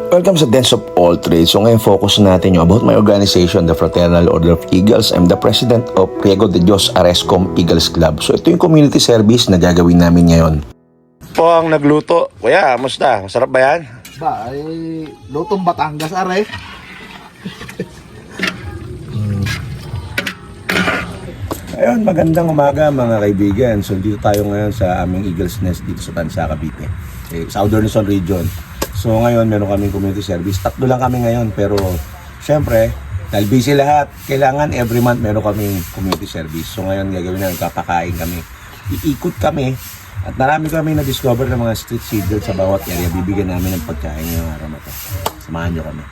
Welcome sa Dance of All Trades. So ngayon focus natin yung about my organization, the Fraternal Order of Eagles. I'm the president of Riego de Dios Arescom Eagles Club. So ito yung community service na gagawin namin ngayon. Po ang nagluto. Kuya, musta? Masarap ba yan? Ba, ay lutong Batangas, are. Ayun, magandang umaga mga kaibigan. So dito tayo ngayon sa aming Eagles Nest dito sa Tansa, Cavite. Southern Luzon Region. So ngayon meron kaming community service. Tatlo lang kami ngayon pero syempre dahil busy lahat, kailangan every month meron kaming community service. So ngayon gagawin namin, kapakain kami. Iikot kami at marami kami na-discover ng mga street seeders sa bawat area. Bibigyan namin ng pagkain ngayong araw na to. Samahan nyo kami.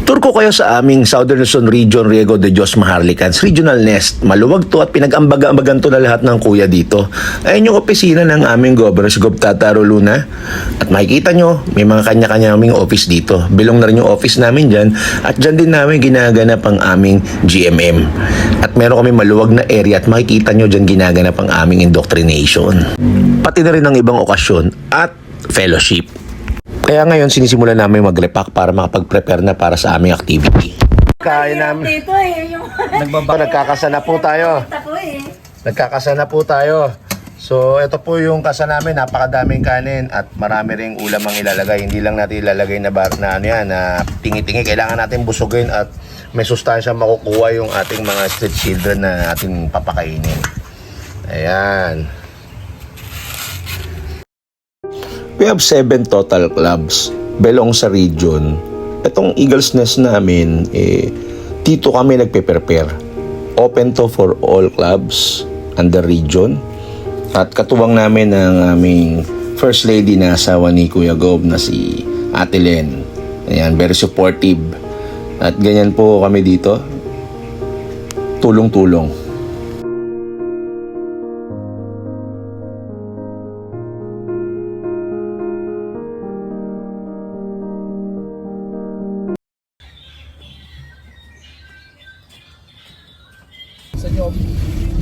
Tour ko kayo sa aming Southern Luzon Region, Riego de Dios Maharlicans Regional Nest. Maluwag to at pinag-ambaga-ambagan to na lahat ng kuya dito. Ayun yung opisina ng aming Governor, si Gov. Tataro Luna. At makikita nyo, may mga kanya-kanya aming office dito. Bilong na rin yung office namin dyan. At dyan din namin ginaganap ang aming GMM. At meron kami maluwag na area at makikita nyo dyan ginaganap ang aming indoctrination. Pati na rin ang ibang okasyon at fellowship. Kaya ngayon sinisimulan namin mag-repack para makapag-prepare na para sa aming activity. Kain namin. Dito yung Nagkakasana po tayo. Nagkakasana po tayo. So ito po yung kasa namin, napakadaming kanin at marami ring ulam ang ilalagay. Hindi lang natin ilalagay na na tingi-tingi. Kailangan natin busugin at may sustansya makukuha yung ating mga street children na ating papakainin. Ayan. We have 7 total clubs belong sa region. Itong Eagles Nest namin, dito kami nagpe-prepare. Open to for all clubs under region. At katuwang namin ang aming First Lady na asawa ni Kuya Gov na si Ate Len. Ayan, very supportive. At ganyan po kami dito. Tulong-tulong.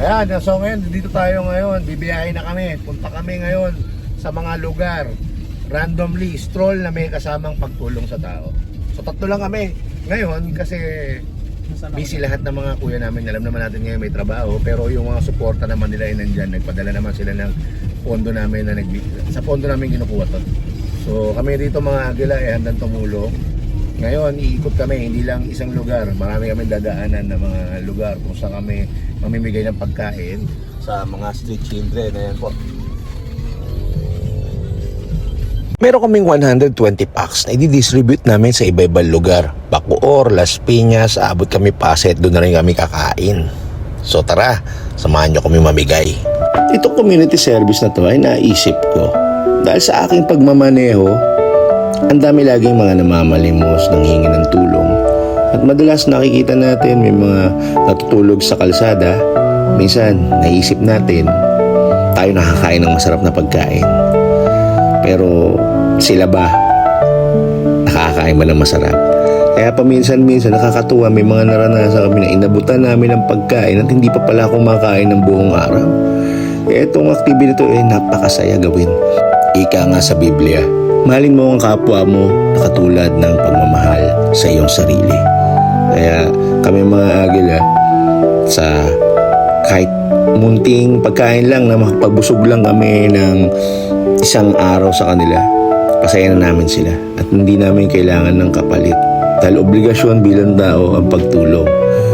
Ayan, so ngayon, dito tayo ngayon, bibiyahin na kami. Punta kami ngayon sa mga lugar, randomly, stroll na may kasamang pagtulong sa tao. So tatlo lang kami ngayon kasi busy lahat ng mga kuya namin. Alam naman natin ngayon may trabaho, pero yung mga suporta naman nila ay nandyan. Nagpadala naman sila ng pondo namin na sa pondo namin kinukuha to. So kami dito mga agila ay handang tumulong. Ngayon, iikot kami, hindi lang isang lugar. Marami kami dadaanan ng mga lugar kung saan kami mamimigay ng pagkain sa mga street children. Ayan po. Meron kaming 120 packs na i-distribute namin sa iba-ibang lugar. Bacoor, Las Piñas, abot kami Pasay, doon na rin kami kakain. So tara, samahan nyo kami mamigay. Itong community service na to ay naisip ko dahil sa aking pagmamaneho, ang dami laging mga namamalimos nang hingi ng tulong. At madalas nakikita natin may mga natutulog sa kalsada. Minsan naisip natin tayo nakakain ng masarap na pagkain. Pero sila ba nakakain ba ng masarap? Kaya paminsan-minsan nakakatuwa, may mga naranasan kami na inabutan namin ng pagkain at hindi pa pala kumakain ng buong araw. Kaya itong activity ito ay napakasaya gawin. Ika nga sa Biblia, mahalin mo ang kapwa mo na katulad ng pagmamahal sa iyong sarili. Kaya kami mga agila, sa kahit munting pagkain lang na makapagbusog lang kami ng isang araw sa kanila, pasaya na namin sila at hindi namin kailangan ng kapalit. Dahil obligasyon bilang tao ang pagtulong.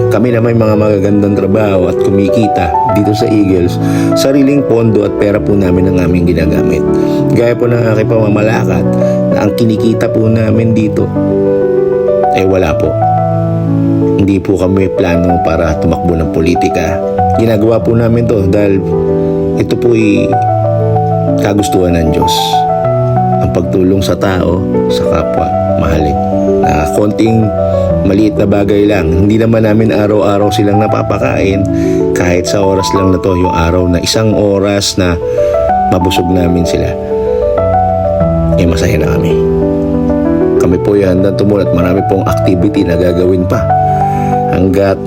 Kami na may mga magagandang trabaho at kumikita dito sa Eagles, sariling pondo at pera po namin ang aming ginagamit. Gaya po ng aking pamamalakad na ang kinikita po namin dito ay wala po. Hindi po kami plano para tumakbo ng politika. Ginagawa po namin to dahil ito po ay kagustuhan ng Diyos. Ang pagtulong sa tao, sa kapwa, mahalin. Na konting maliit na bagay lang. Hindi naman namin araw-araw silang napapakain. Kahit sa oras lang na to, yung araw na isang oras na mabusog namin sila, masaya na kami. Kami po yan handang tumulong at marami pong activity na gagawin pa hanggat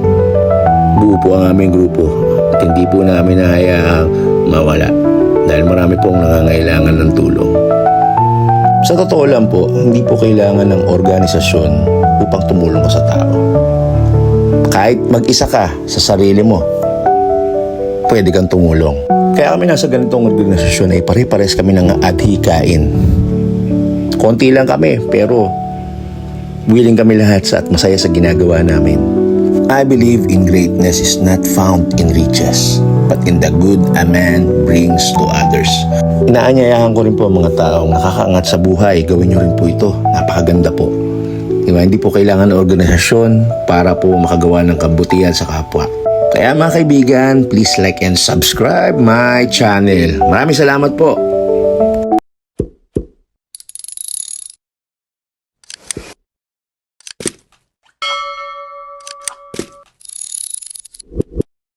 buo po ang aming grupo at hindi po namin nahayaang mawala dahil marami pong nangangailangan ng tulong. Sa totoo lang po, hindi po kailangan ng organisasyon upang tumulong ka sa tao. Kahit mag-isa ka sa sarili mo, pwede kang tumulong. Kaya kami nasa ganitong organisasyon ay pare-pares kami ng adhikain. Konti lang kami, pero willing kami lahat at masaya sa ginagawa namin. I believe in greatness is not found in riches, but in the good a man brings to others. Inaanyayahan ko rin po ang mga taong nakakaangat sa buhay. Gawin nyo rin po ito. Napakaganda po. Diba? Hindi po kailangan ng organisasyon para po makagawa ng kabutihan sa kapwa. Kaya mga kaibigan, please like and subscribe my channel. Maraming salamat po.